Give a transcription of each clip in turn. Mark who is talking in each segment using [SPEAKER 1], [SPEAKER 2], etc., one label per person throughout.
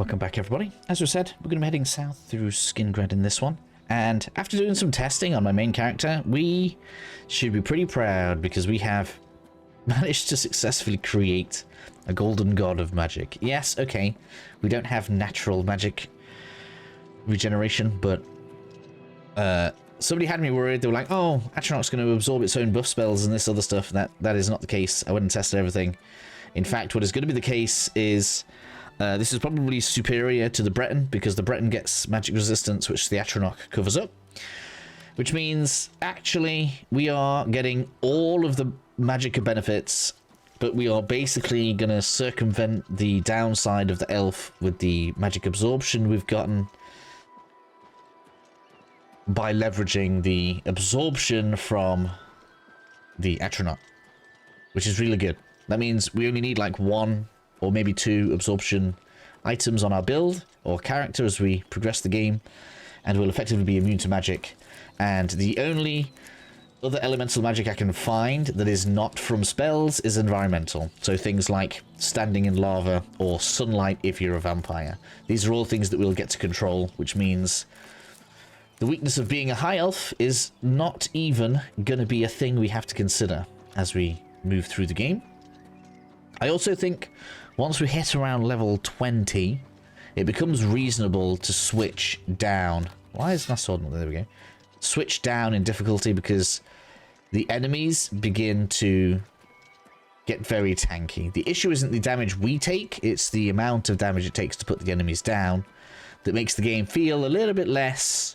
[SPEAKER 1] Welcome back, everybody. As we said, we're going to be heading south through Skingrad in this one. And after doing some testing on my main character, we should be pretty proud because we have managed to successfully create a golden god of magic. Yes, okay, we don't have natural magic regeneration, but somebody had me worried. They were like, oh, Atronach's going to absorb its own buff spells and this other stuff. That is not the case. I went and tested everything. In fact, what is going to be the case is this is probably superior to the Breton because the Breton gets magic resistance, which the Atronach covers up. Which means, actually, we are getting all of the magic benefits, but we are basically going to circumvent the downside of the elf with the magic absorption we've gotten by leveraging the absorption from the Atronach, which is really good. That means we only need like one or maybe two absorption items on our build or character as we progress the game, and we'll effectively be immune to magic. And the only other elemental magic I can find that is not from spells is environmental. So things like standing in lava or sunlight if you're a vampire. These are all things that we'll get to control, which means the weakness of being a high elf is not even going to be a thing we have to consider as we move through the game. I also think once we hit around level 20, it becomes reasonable to switch down. Why is my sword not there? We go. Switch down in difficulty because the enemies begin to get very tanky. The issue isn't the damage we take, it's the amount of damage it takes to put the enemies down that makes the game feel a little bit less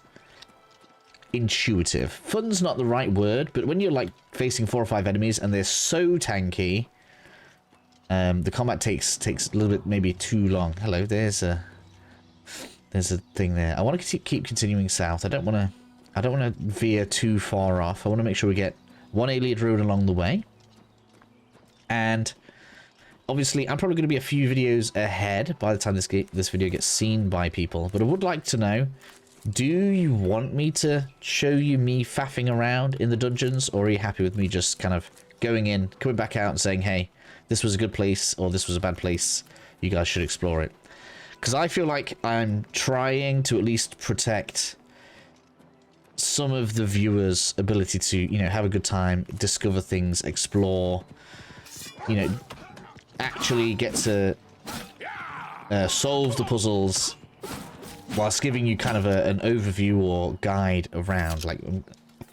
[SPEAKER 1] intuitive. Fun's not the right word, but when you're like facing 4 or 5 enemies and they're so tanky, the combat takes a little bit maybe too long. Hello, there's a thing there. I want to keep continuing south. I don't want to veer too far off. I want to make sure we get one Iliad road along the way. And obviously, I'm probably going to be a few videos ahead by the time this video gets seen by people. But I would like to know, do you want me to show you me faffing around in the dungeons, or are you happy with me just kind of going in, coming back out and saying, hey, this was a good place or this was a bad place, you guys should explore it? Because I feel like I'm trying to at least protect some of the viewers' ability to, you know, have a good time, discover things, explore, you know, actually get to solve the puzzles whilst giving you kind of an overview or guide around, like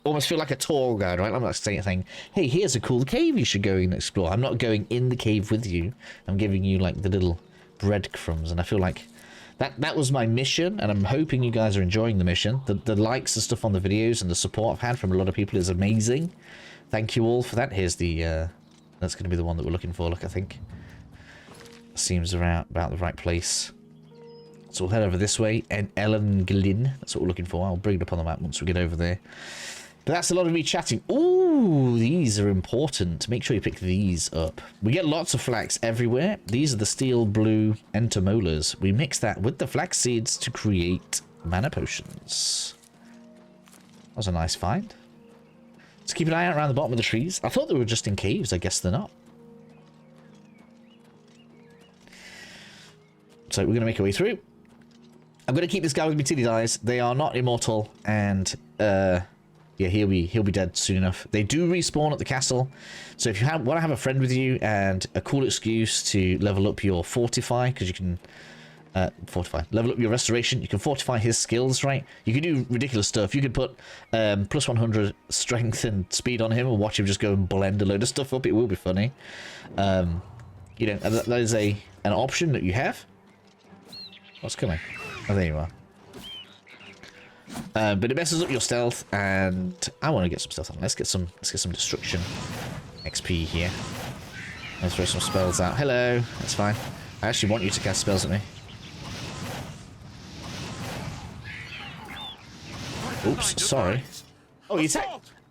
[SPEAKER 1] almost feel like a tour guide, right? I'm not saying, hey, here's a cool cave you should go and explore. I'm not going in the cave with you. I'm giving you like the little breadcrumbs, and I feel like that was my mission, and I'm hoping you guys are enjoying the mission. The likes and stuff on the videos and the support I've had from a lot of people is amazing. Thank you all for that. Here's the that's going to be the one that we're looking for. Look, I think seems around about the right place. So we'll head over this way, and Ellen Glynn, that's what we're looking for. I'll bring it up on the map once we get over there. But that's a lot of me chatting. Ooh, these are important. Make sure you pick these up. We get lots of flax everywhere. These are the steel blue entomolars. We mix that with the flax seeds to create mana potions. That was a nice find. Let's keep an eye out around the bottom of the trees. I thought they were just in caves. I guess they're not. So we're going to make our way through. I'm going to keep this guy with me till he dies. They are not immortal, and yeah, he'll be dead soon enough. They do respawn at the castle, so if you want to have a friend with you and a cool excuse to level up your fortify, because you can level up your restoration, you can fortify his skills, right? You can do ridiculous stuff. You could put plus 100 strength and speed on him and watch him just go and blend a load of stuff up. It will be funny. You know, that is an option that you have. What's coming? Oh, there you are. But it messes up your stealth, and I want to get some stealth on. Let's get some destruction XP here. Let's throw some spells out. Hello, that's fine. I actually want you to cast spells at me. Oops, sorry. Oh, you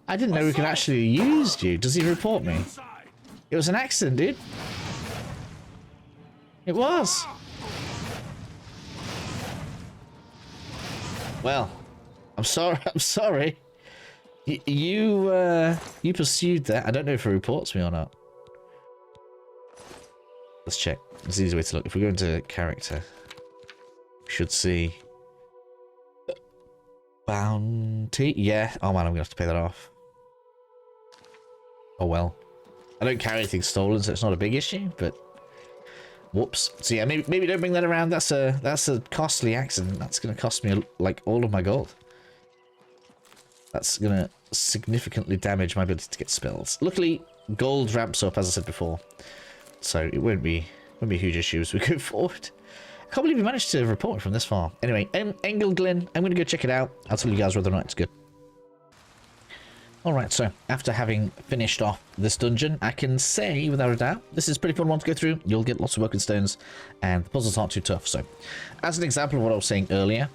[SPEAKER 1] I didn't know we could actually use you. Does he report me? It was an accident, dude. It was. Well, I'm sorry. I'm sorry. You pursued that. I don't know if it reports me or not. Let's check. It's the easy way to look. If we go into character, should see. Bounty? Yeah. Oh man, I'm gonna have to pay that off. Oh well. I don't carry anything stolen, so it's not a big issue, but whoops. So yeah, maybe don't bring that around. That's a costly accident. That's gonna cost me like all of my gold. That's gonna significantly damage my ability to get spells. Luckily, gold ramps up, as I said before, so it won't be a huge issue as we go forward. I can't believe we managed to report from this far. Anyway, Engelglin, I'm gonna go check it out. I'll tell you guys whether or not it's good. Alright, so after having finished off this dungeon, I can say without a doubt, this is a pretty fun one to go through. You'll get lots of working stones, and the puzzles aren't too tough. So, as an example of what I was saying earlier,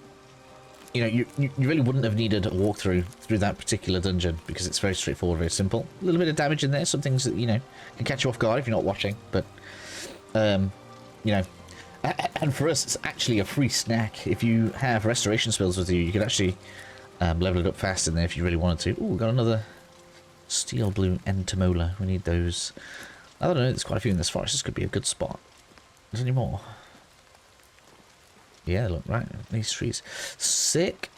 [SPEAKER 1] you know, you really wouldn't have needed a walkthrough through that particular dungeon, because it's very straightforward, very simple. A little bit of damage in there, some things that, you know, can catch you off guard if you're not watching, but, you know, and for us, it's actually a free snack. If you have restoration spells with you, you can actually level it up fast in there if you really wanted to. Ooh, we've got another steel blue entomolar. We need those. I don't know, there's quite a few in this forest. This could be a good spot. Is there any more? Yeah, look, right, these trees. Sick.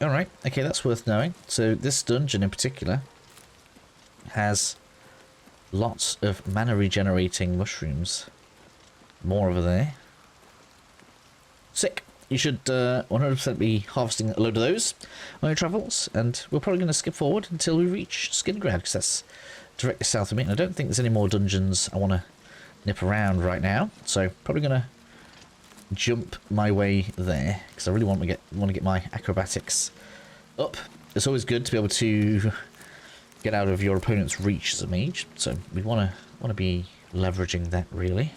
[SPEAKER 1] Alright, okay, that's worth knowing. So this dungeon in particular has lots of mana regenerating mushrooms. More over there. Sick. You should 100% be harvesting a load of those on your travels, and we're probably going to skip forward until we reach Skingrad, because that's directly south of me, and I don't think there's any more dungeons I want to nip around right now, so probably going to jump my way there, because I really want to get my acrobatics up. It's always good to be able to get out of your opponent's reach as a mage, so we want to be leveraging that, really.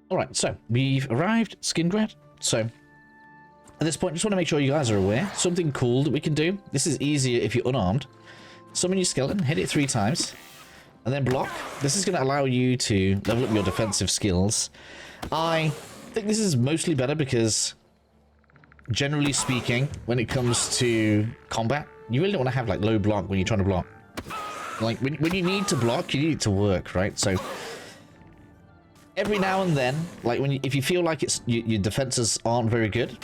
[SPEAKER 1] Alright, so we've arrived at Skingrad. So at this point, just want to make sure you guys are aware. Something cool that we can do. This is easier if you're unarmed. Summon your skeleton, hit it 3 times, and then block. This is going to allow you to level up your defensive skills. I think this is mostly better because, generally speaking, when it comes to combat, you really don't want to have like low block when you're trying to block. Like when you need to block, you need it to work, right? So every now and then, like if you feel like your defenses aren't very good,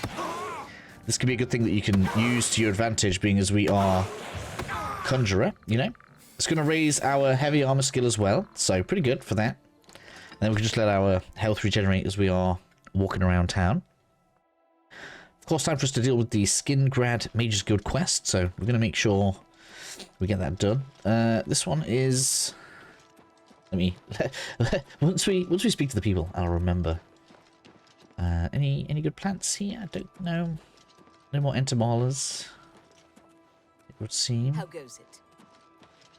[SPEAKER 1] this could be a good thing that you can use to your advantage, being as we are conjurer, you know. It's going to raise our heavy armor skill as well, so pretty good for that. And then we can just let our health regenerate as we are walking around town. Of course, time for us to deal with the Skingrad Mage's Guild quest, so we're going to make sure we get that done. This one is... Let me once we speak to the people, I'll remember. Any good plants here? I don't know. No more entomolas, it would seem.
[SPEAKER 2] How goes it?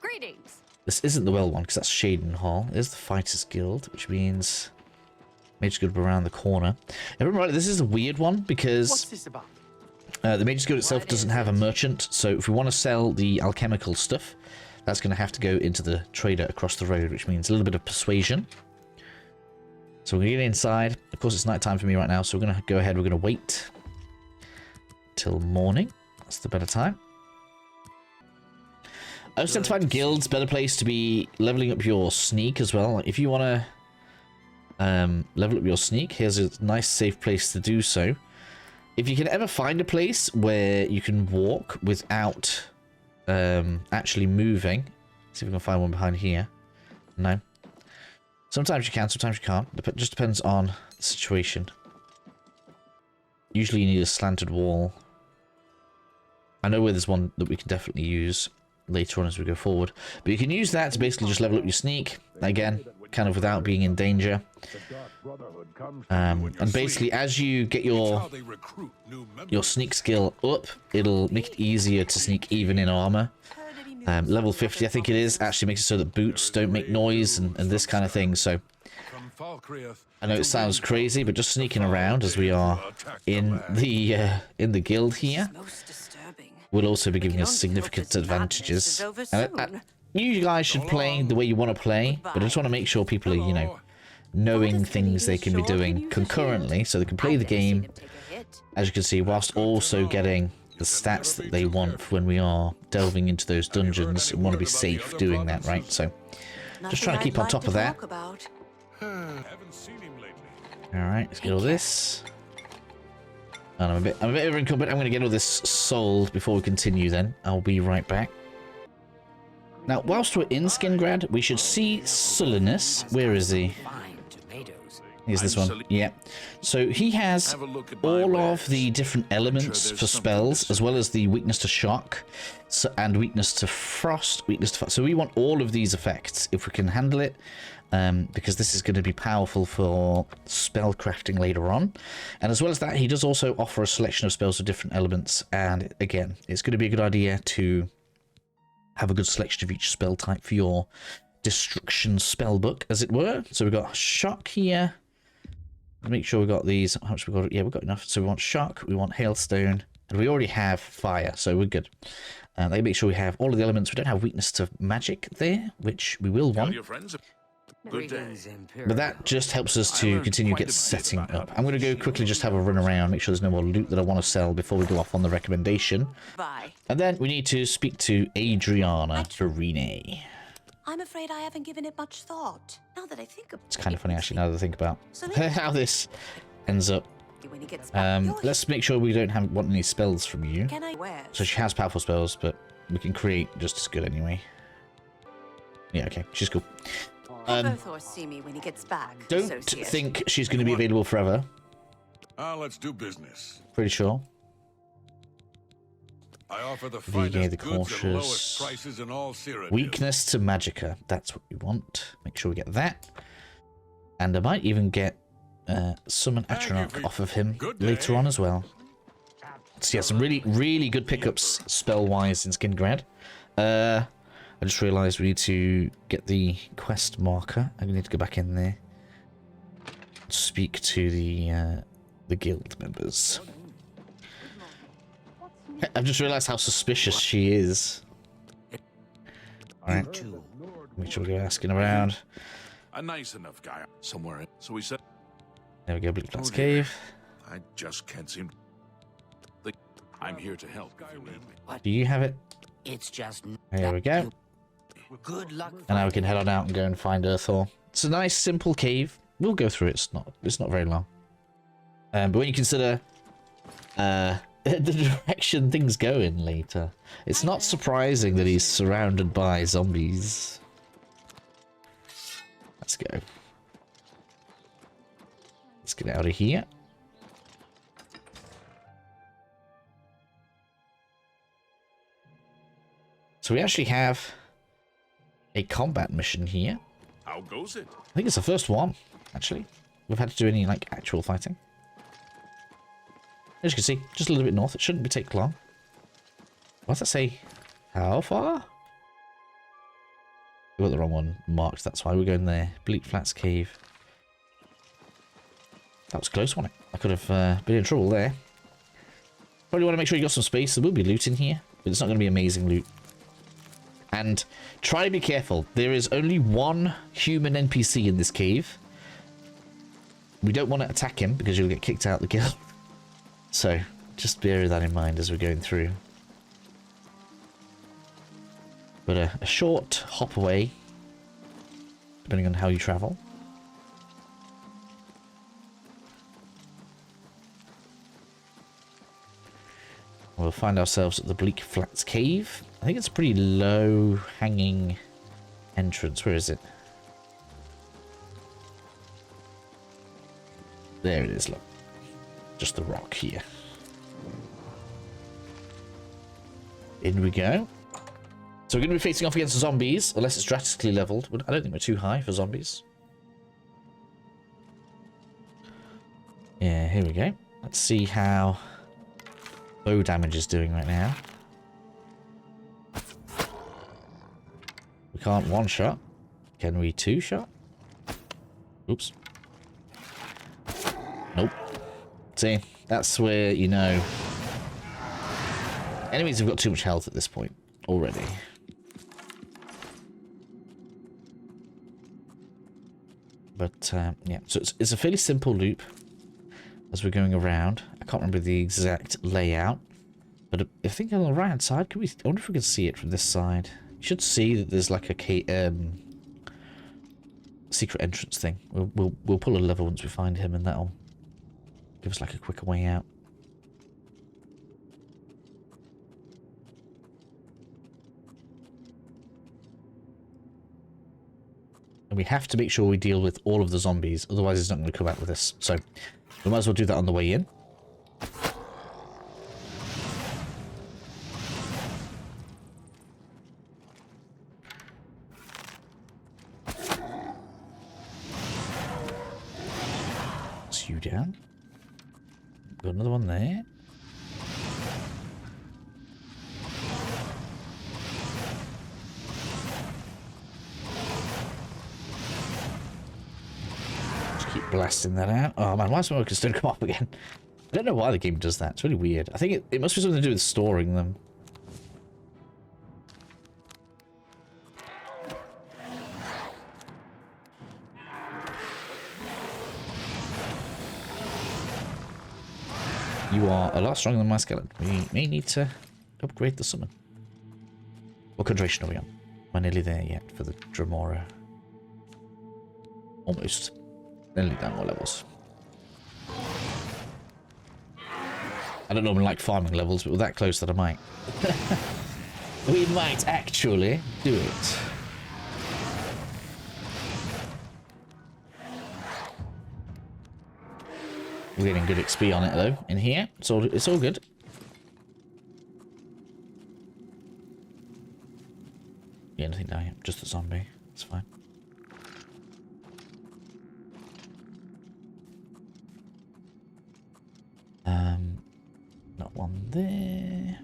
[SPEAKER 2] Greetings.
[SPEAKER 1] This isn't the well one, because that's Shaden Hall. There's the Fighters Guild, which means Mage's Guild around the corner. If I remember right, this is a weird one because
[SPEAKER 3] what's this about?
[SPEAKER 1] The Mage's Guild itself doesn't have a merchant, so if we want to sell the alchemical stuff, that's going to have to go into the trader across the road, which means a little bit of persuasion. So we're going to get inside. Of course, it's night time for me right now, so we're going to go ahead. We're going to wait till morning. That's the better time. I also tend to find guilds better place to be leveling up your sneak as well. If you want to level up your sneak, here's a nice safe place to do so. If you can ever find a place where you can walk without actually moving. See if we can find one behind here. No. Sometimes you can, sometimes you can't. It just depends on the situation. Usually you need a slanted wall. I know where there's one that we can definitely use later on as we go forward. But you can use that to basically just level up your sneak. Again, kind of without being in danger. And basically as you get your sneak skill up, it'll make it easier to sneak even in armor. Level 50 I think it is, actually makes it so that boots don't make noise and this kind of thing. So I know it sounds crazy, but just sneaking around as we are in the guild here will also be giving us significant advantages. You guys should play the way you want to play, but I just want to make sure people are, you know, knowing things they can be doing concurrently, so they can play the game, as you can see, whilst also getting the stats that they want for when we are delving into those dungeons and want to be safe doing that, right? So, just trying to keep on top of that. Alright, let's get all this. And I'm a bit over encumbered. I'm going to get all this sold before we continue then. I'll be right back. Now, whilst we're in Skingrad, we should see Sulinus. Where is he? Here's this one. Yeah. So he has all of the different elements for spells, as well as the weakness to shock, and weakness to frost, weakness to fire. So we want all of these effects if we can handle it, because this is going to be powerful for spell crafting later on. And as well as that, he does also offer a selection of spells with different elements. And again, it's going to be a good idea to have a good selection of each spell type for your destruction spell book, as it were. So we've got shock here. Make sure we got these. How much we got? Yeah, we've got enough. So we want shock, we want hailstone, and we already have fire, so we're good. They make sure we have all of the elements. We don't have weakness to magic there, which we will want. But that just helps us to continue get setting up. I'm going to go quickly just have a run around, make sure there's no more loot that I want to sell before we go off on the recommendation.
[SPEAKER 2] Bye.
[SPEAKER 1] And then we need to speak to Adriana Torine.
[SPEAKER 2] I'm afraid I haven't given it much thought. Now that I think about it.
[SPEAKER 1] It's kind of funny actually now that I think about how this ends up.
[SPEAKER 2] When he gets back,
[SPEAKER 1] let's make sure we don't want any spells from you.
[SPEAKER 2] Can I wear?
[SPEAKER 1] So she has powerful spells, but we can create just as good anyway. Yeah, okay, she's cool.
[SPEAKER 2] Both or see me when he gets back.
[SPEAKER 1] Don't think she's going to be available forever.
[SPEAKER 3] Let's do business.
[SPEAKER 1] Pretty sure.
[SPEAKER 3] I offer the
[SPEAKER 1] the
[SPEAKER 3] finest goods and lowest prices in all Cyrodiil.
[SPEAKER 1] Weakness to Magicka. That's what we want. Make sure we get that. And I might even get Summon Atronach off of him later on as well. So yeah, some really good pickups spell-wise in Skingrad. I just realised we need to get the quest marker. I need to go back in there. Speak to the guild members. I've just realised how suspicious she is. Alright. Make sure we go asking around.
[SPEAKER 3] A nice enough guy somewhere. So we said.
[SPEAKER 1] There we go, Bleak Flats Cave.
[SPEAKER 3] I just can't seem. I'm here to help if you need me.
[SPEAKER 1] Do you have it?
[SPEAKER 4] It's just.
[SPEAKER 1] There we go.
[SPEAKER 4] Good luck.
[SPEAKER 1] And now we can head on out and go and find Earthor. It's a nice, simple cave. We'll go through it. It's not very long. But when you consider the direction things go in later, it's not surprising that he's surrounded by zombies. Let's go. Let's get out of here. So we actually have a combat mission here.
[SPEAKER 3] How goes it?
[SPEAKER 1] I think it's the first one, actually. We've had to do any, like, actual fighting. As you can see, just a little bit north. It shouldn't take long. What's that say? How far? We got the wrong one marked, that's why we're going there. Bleak Flats Cave. That was close, wasn't it? I could have been in trouble there. Probably want to make sure you got some space. There will be loot in here, but it's not going to be amazing loot. And try to be careful. There is only one human NPC in this cave. We don't want to attack him because you'll get kicked out of the guild. So, just bear that in mind as we're going through. But a short hop away, depending on how you travel. We'll find ourselves at the Bleak Flats Cave. I think it's a pretty low-hanging entrance. Where is it? There it is, look. Just the rock here. In we go. So we're going to be facing off against zombies, unless it's drastically leveled. I don't think we're too high for zombies. Yeah, here we go. Let's see how bow damage is doing right now. We can't one-shot. Can we two-shot? Oops. Nope. See, that's where, you know, enemies have got too much health at this point already. But, yeah, so it's a fairly simple loop as we're going around. I can't remember the exact layout, but I think on the right-hand side, I wonder if we can see it from this side. You should see that there's like a secret entrance thing. We'll pull a lever once we find him, and that'll give us like a quicker way out. And we have to make sure we deal with all of the zombies, otherwise it's not going to come out with us. So we might as well do that on the way in. It's you down. Got another one there. Keep blasting that out. Oh man, why is smoke still come up again? I don't know why the game does that. It's really weird. I think it must be something to do with storing them. You are a lot stronger than my skeleton. We may need to upgrade the summon. What concentration are we on? We're nearly there yet for the Dremora. Almost. Nearly down more levels. I don't normally like farming levels, but we're that close that I might. We might actually do it. We're getting good XP on it though. In here, it's all good. Yeah, nothing down here. Just a zombie. It's fine. Not one there.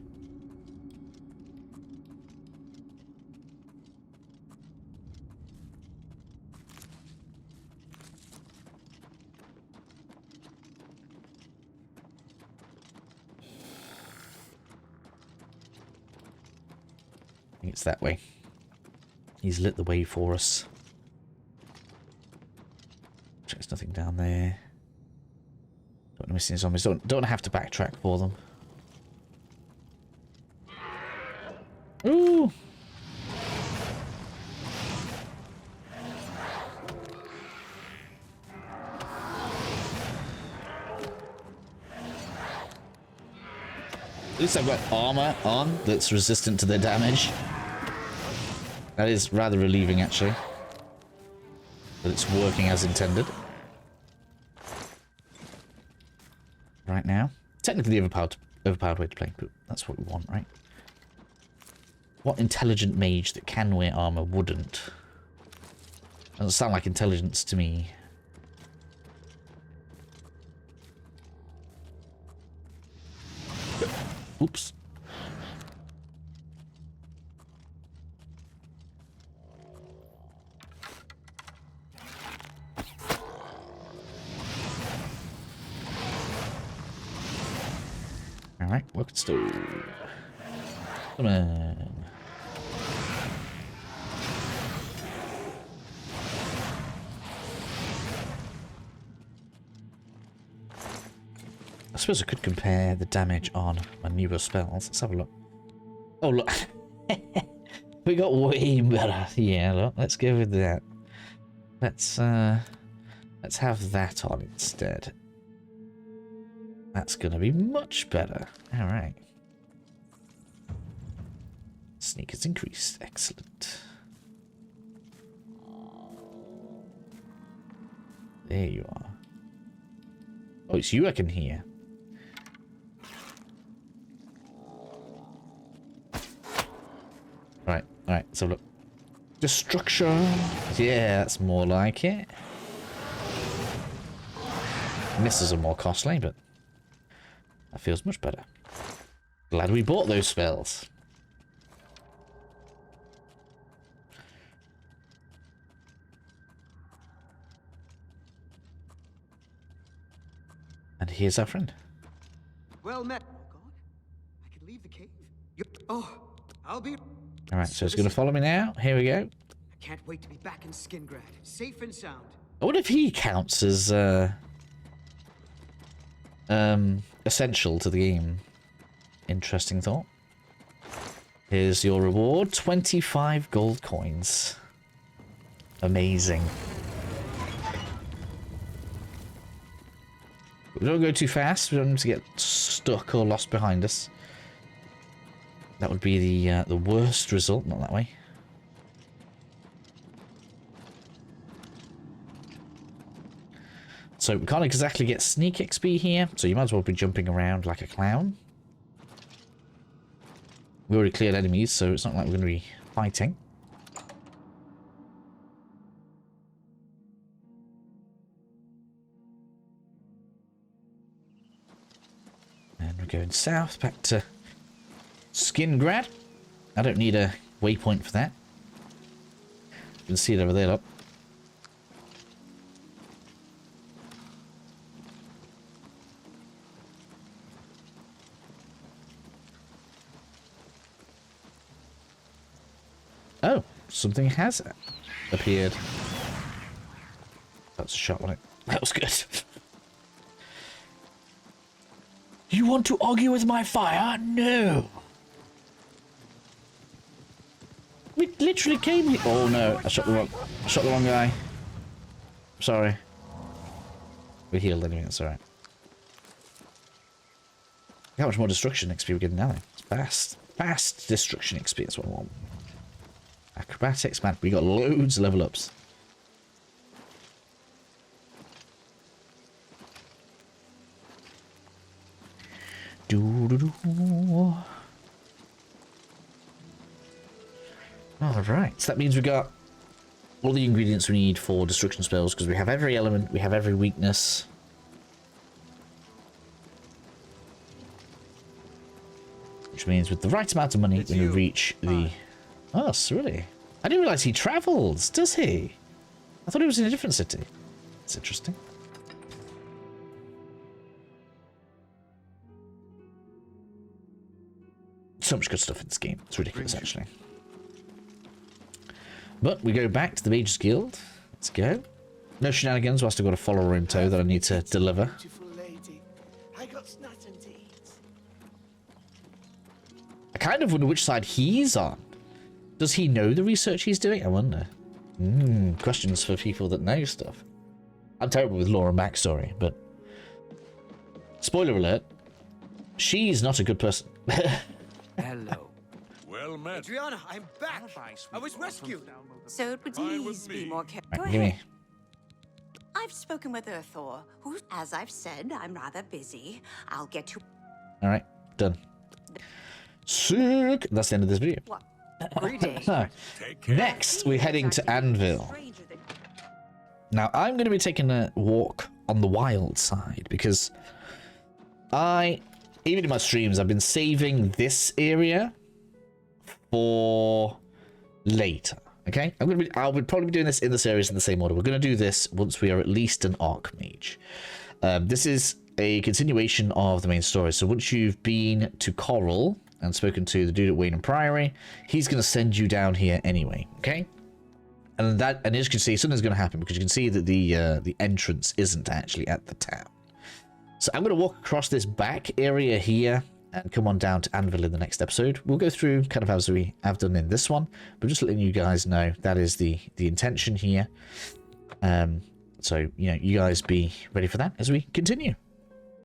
[SPEAKER 1] I think it's that way. He's lit the way for us. There's nothing down there. Don't want to miss any zombies. Don't have to backtrack for them. Ooh! At least I've got armor on that's resistant to their damage. That is rather relieving, actually. That it's working as intended. Right now. Technically the overpowered way to play, but that's what we want, right? What intelligent mage that can wear armor wouldn't? Doesn't sound like intelligence to me. Oops. Alright, work stove. Come on. I suppose I could compare the damage on my newer spells. Let's have a look. Oh, look. We got way better. Yeah, look. Let's go with that. Let's have that on instead. That's going to be much better. All right. Sneak has increased. Excellent. There you are. Oh, it's you I can hear. Alright, so look. Destruction! Yeah, that's more like it. Misses are more costly, but that feels much better. Glad we bought those spells. And here's our friend.
[SPEAKER 5] Well met. Oh God, I can leave the cave. I'll be.
[SPEAKER 1] All right, so it's going to follow me now. Here we go.
[SPEAKER 5] I can't wait to be back in Skingrad, safe and sound.
[SPEAKER 1] I wonder if he counts as essential to the game. Interesting thought. Here's your reward: 25 gold coins. Amazing. We don't go too fast. We don't need to get stuck or lost behind us. That would be the worst result. Not that way. So we can't exactly get sneak XP here, so you might as well be jumping around like a clown. We already cleared enemies, so it's not like we're going to be fighting. And we're going south, back to Skingrad. I don't need a waypoint for that. You can see it over there, look. Oh, something has appeared. That's a shot on it. That was good. You want to argue with my fire? No. We literally came here. Oh no, I shot the wrong guy. Sorry. We healed anyway, that's alright. How much more destruction XP we're getting now then? It's fast. Fast destruction XP, that's what I want. Acrobatics, man. We got loads of level ups. Alright, so that means we got all the ingredients we need for destruction spells, because we have every element, we have every weakness. Which means with the right amount of money, we reach the... Oh, Cyrodiil. I didn't realise he travels, does he? I thought he was in a different city. That's interesting. So much good stuff in this game. It's ridiculous, actually. But we go back to the Mage's Guild. Let's go. No shenanigans whilst I've got a follower in tow that I need to deliver.
[SPEAKER 6] Beautiful lady, I got nothing to eat.
[SPEAKER 1] I kind of wonder which side he's on. Does he know the research he's doing? I wonder. Questions for people that know stuff. I'm terrible with lore and backstory, but... Spoiler alert. She's not a good person.
[SPEAKER 4] Hello.
[SPEAKER 3] Well met.
[SPEAKER 5] Adriana, I'm back. I was rescued.
[SPEAKER 2] So it would
[SPEAKER 3] Fine with
[SPEAKER 2] please be
[SPEAKER 3] me.
[SPEAKER 2] more careful. Go
[SPEAKER 1] Right, give
[SPEAKER 2] ahead.
[SPEAKER 1] me.
[SPEAKER 2] I've spoken with Earthor, who, as I've said, I'm rather busy. I'll get to...
[SPEAKER 1] Alright, done. Sick! That's the end of this video.
[SPEAKER 2] What? Greetings.
[SPEAKER 1] So,
[SPEAKER 3] Take care.
[SPEAKER 1] next, we're heading to Anvil. Now, I'm going to be taking a walk on the wild side, because even in my streams, I've been saving this area for later. Okay? I would probably be doing this in the series in the same order. We're going to do this once we are at least an Archmage. This is a continuation of the main story. So once you've been to Coral and spoken to the dude at Wayne and Priory, he's going to send you down here anyway. Okay? And as you can see, something's going to happen, because you can see that the entrance isn't actually at the town. So I'm going to walk across this back area here and come on down to Anvil in the next episode. We'll go through kind of as we have done in this one, but just letting you guys know that is the intention here. So, you know, you guys be ready for that as we continue.